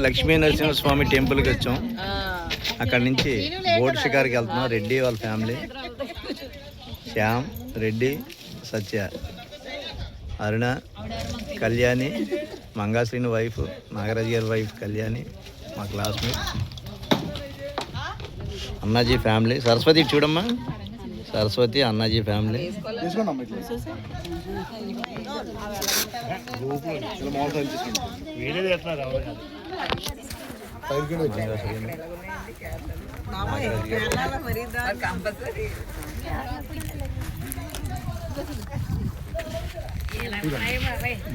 లక్ష్మీ నరసింహస్వామి టెంపుల్కి వచ్చాం. అక్కడి నుంచి బోట్ షికార్కి వెళ్తున్నాం. రెడ్డి వాళ్ళ ఫ్యామిలీ, శ్యామ్, రెడ్డి, సత్య, అరుణ, కళ్యాణి, మంగాశ్రీని వైఫ్, నాగరాజు గారి వైఫ్ కళ్యాణి, మా క్లాస్మేట్, అన్నాజీ ఫ్యామిలీ. సరస్వతి చూడమ్మా, సరస్వతి, అన్నాజీ ఫ్యామిలీ.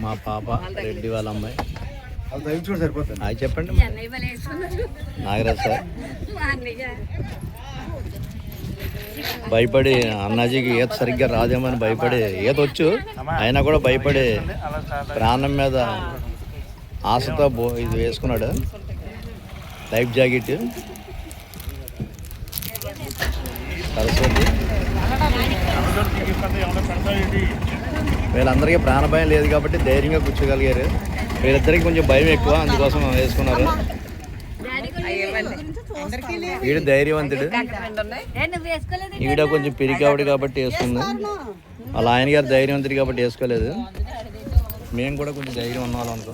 మా పాప, రెడ్డి వాళ్ళ అమ్మాయి. అది చెప్పండి నాగరాజ్ సార్. భయపడి అన్నాజీకి ఈత సరిగ్గా రాదేమని భయపడి, ఈత వచ్చు అయినా కూడా భయపడి ప్రాణం మీద ఆశతో ఇది వేసుకున్నాడు, లైఫ్ జాకెట్. సరస్వతి, వీళ్ళందరికీ ప్రాణ భయం లేదు కాబట్టి ధైర్యంగా కూర్చోగలిగారు. వీళ్ళిద్దరికి కొంచెం భయం ఎక్కువ, అందుకోసం వేసుకున్నారు. వీడు ధైర్యవంతుడు, ఈవిడ కొంచెం పిరికావిడు కాబట్టి వేసుకుంది. వాళ్ళ ఆయన గారు ధైర్యవంతుడు కాబట్టి వేసుకోలేదు. మేము కూడా కొంచెం ధైర్యం ఉన్నాం అనుకో.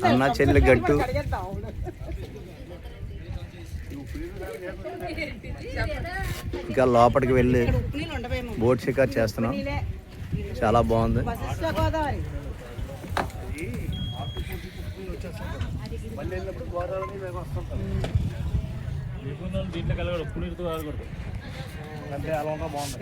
అన్న చెల్లి గట్టు. ఇంకా లోపలికి వెళ్ళి బోట్ షికార్ చేస్తున్నాం. చాలా బాగుంది. దీంట్లో కలగడు, పునీరుతో కలగకూడదు అంటే అలా ఉన్నా బాగుంది.